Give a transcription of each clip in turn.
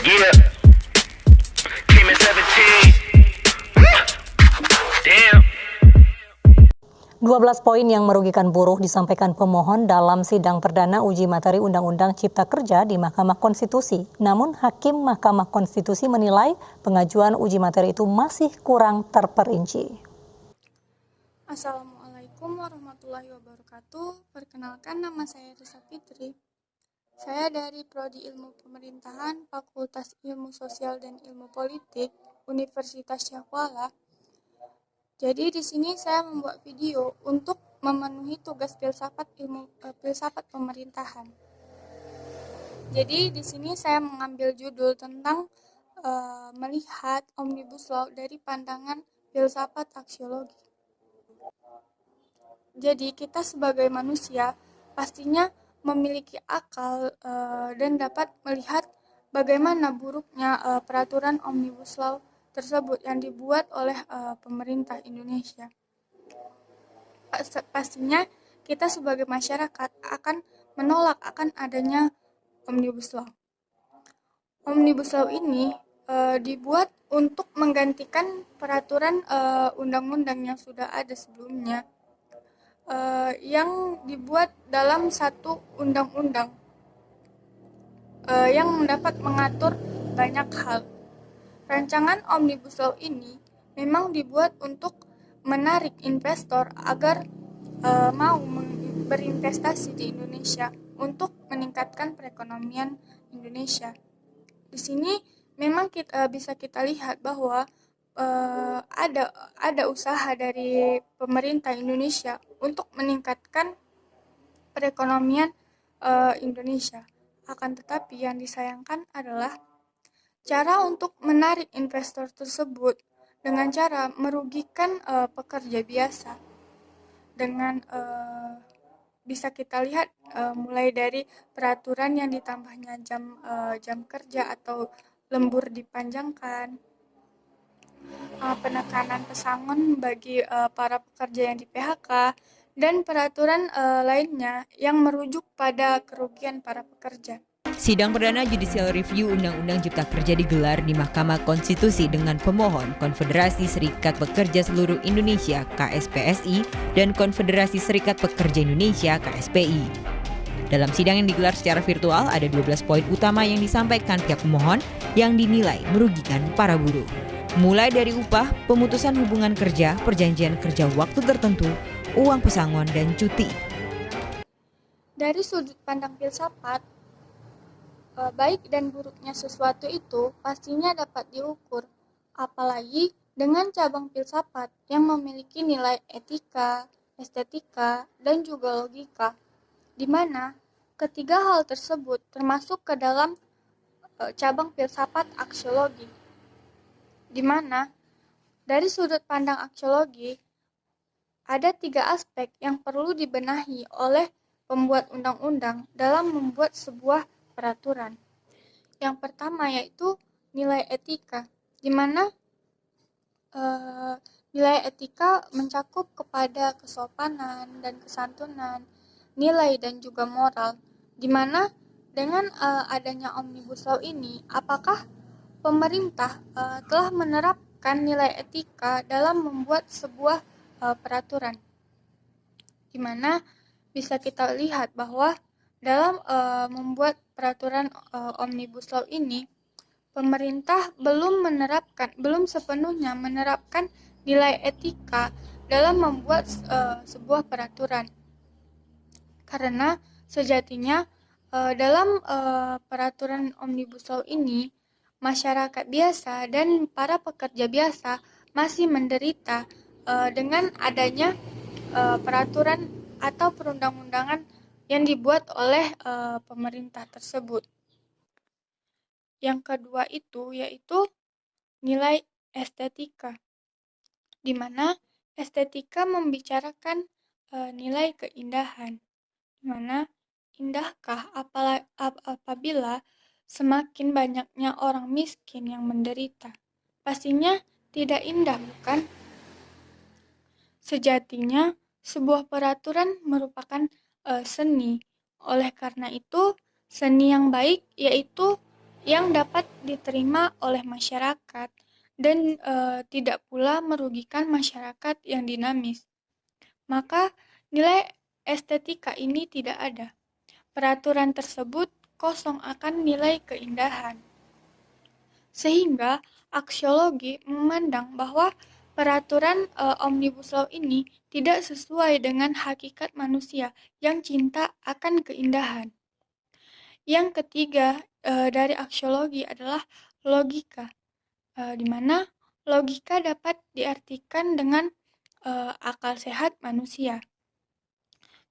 Yeah, came in 17. Damn. 12 poin yang merugikan buruh disampaikan pemohon dalam sidang perdana uji materi Undang-Undang Cipta Kerja di Mahkamah Konstitusi. Namun, Hakim Mahkamah Konstitusi menilai pengajuan uji materi itu masih kurang terperinci. Assalamualaikum warahmatullahi wabarakatuh. Perkenalkan, nama saya Risa Fitri. Saya dari Prodi Ilmu Pemerintahan, Fakultas Ilmu Sosial dan Ilmu Politik, Universitas Syahkuala. Jadi di sini saya membuat video untuk memenuhi tugas filsafat filsafat pemerintahan. Jadi di sini saya mengambil judul tentang melihat Omnibus Law dari pandangan filsafat aksiologi. Jadi kita sebagai manusia pastinya memiliki akal dan dapat melihat bagaimana buruknya peraturan Omnibus Law tersebut yang dibuat oleh pemerintah Indonesia. Pastinya kita sebagai masyarakat akan menolak akan adanya Omnibus Law. Omnibus Law ini dibuat untuk menggantikan peraturan undang-undang yang sudah ada sebelumnya, yang dibuat dalam satu undang-undang yang dapat mengatur banyak hal. Rancangan Omnibus Law ini memang dibuat untuk menarik investor agar mau berinvestasi di Indonesia untuk meningkatkan perekonomian Indonesia. Di sini memang bisa kita lihat bahwa ada usaha dari pemerintah Indonesia untuk meningkatkan perekonomian Indonesia. Akan tetapi yang disayangkan adalah cara untuk menarik investor tersebut dengan cara merugikan pekerja biasa. Dengan bisa kita lihat mulai dari peraturan yang ditambahnya jam kerja atau lembur dipanjangkan, penekanan pesangon bagi para pekerja yang di PHK, dan peraturan lainnya yang merujuk pada kerugian para pekerja. Sidang perdana Judicial Review Undang-Undang Cipta Kerja digelar di Mahkamah Konstitusi dengan pemohon Konfederasi Serikat Pekerja Seluruh Indonesia (KSPSI) dan Konfederasi Serikat Pekerja Indonesia (KSPI). Dalam sidang yang digelar secara virtual, ada 12 poin utama yang disampaikan pihak pemohon yang dinilai merugikan para buruh. Mulai dari upah, pemutusan hubungan kerja, perjanjian kerja waktu tertentu, uang pesangon, dan cuti. Dari sudut pandang filsafat, baik dan buruknya sesuatu itu pastinya dapat diukur, apalagi dengan cabang filsafat yang memiliki nilai etika, estetika, dan juga logika, di mana ketiga hal tersebut termasuk ke dalam cabang filsafat aksiologi, di mana dari sudut pandang aksiologi ada 3 aspek yang perlu dibenahi oleh pembuat undang-undang dalam membuat sebuah peraturan. Yang pertama yaitu nilai etika, di mana nilai etika mencakup kepada kesopanan dan kesantunan, nilai dan juga moral, di mana dengan adanya Omnibus Law ini, apakah pemerintah telah menerapkan nilai etika dalam membuat sebuah peraturan, di mana bisa kita lihat bahwa dalam membuat peraturan Omnibus Law ini, pemerintah belum sepenuhnya menerapkan nilai etika dalam membuat sebuah peraturan. Karena sejatinya dalam peraturan Omnibus Law ini, masyarakat biasa dan para pekerja biasa masih menderita dengan adanya peraturan atau perundang-undangan yang dibuat oleh pemerintah tersebut. Yang kedua itu yaitu nilai estetika, di mana estetika membicarakan nilai keindahan, di mana indahkah apabila semakin banyaknya orang miskin yang menderita? Pastinya tidak indah, bukan? Sejatinya sebuah peraturan merupakan seni. Oleh karena itu, seni yang baik yaitu yang dapat diterima oleh masyarakat dan tidak pula merugikan masyarakat yang dinamis. Maka nilai estetika ini tidak ada. Peraturan tersebut kosong akan nilai keindahan. Sehingga aksiologi memandang bahwa peraturan Omnibus Law ini tidak sesuai dengan hakikat manusia yang cinta akan keindahan. Yang ketiga dari aksiologi adalah logika, di mana logika dapat diartikan dengan akal sehat manusia.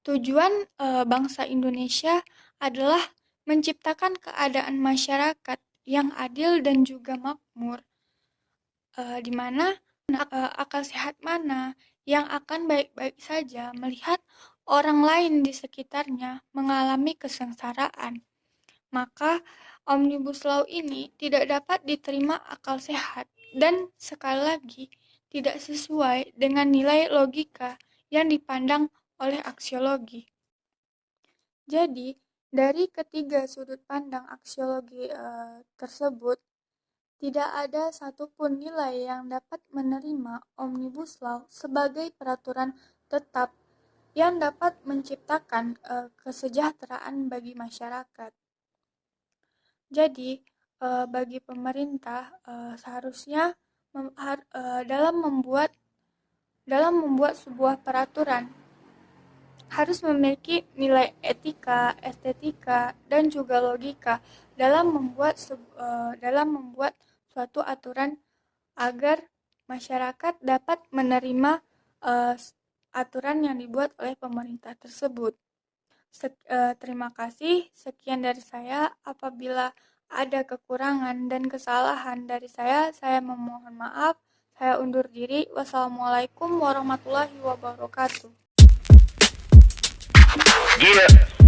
Tujuan bangsa Indonesia adalah menciptakan keadaan masyarakat yang adil dan juga makmur, di mana akal sehat mana yang akan baik-baik saja melihat orang lain di sekitarnya mengalami kesengsaraan. Maka Omnibus Law ini tidak dapat diterima akal sehat dan sekali lagi tidak sesuai dengan nilai logika yang dipandang oleh aksiologi. Jadi, dari ketiga sudut pandang aksiologi tersebut, tidak ada satupun nilai yang dapat menerima Omnibus Law sebagai peraturan tetap yang dapat menciptakan kesejahteraan bagi masyarakat. Jadi, bagi pemerintah seharusnya dalam membuat sebuah peraturan harus memiliki nilai etika, estetika, dan juga logika dalam membuat suatu aturan agar masyarakat dapat menerima aturan yang dibuat oleh pemerintah tersebut. Terima kasih. Sekian dari saya. Apabila ada kekurangan dan kesalahan dari saya memohon maaf. Saya undur diri. Wassalamualaikum warahmatullahi wabarakatuh. Yeah.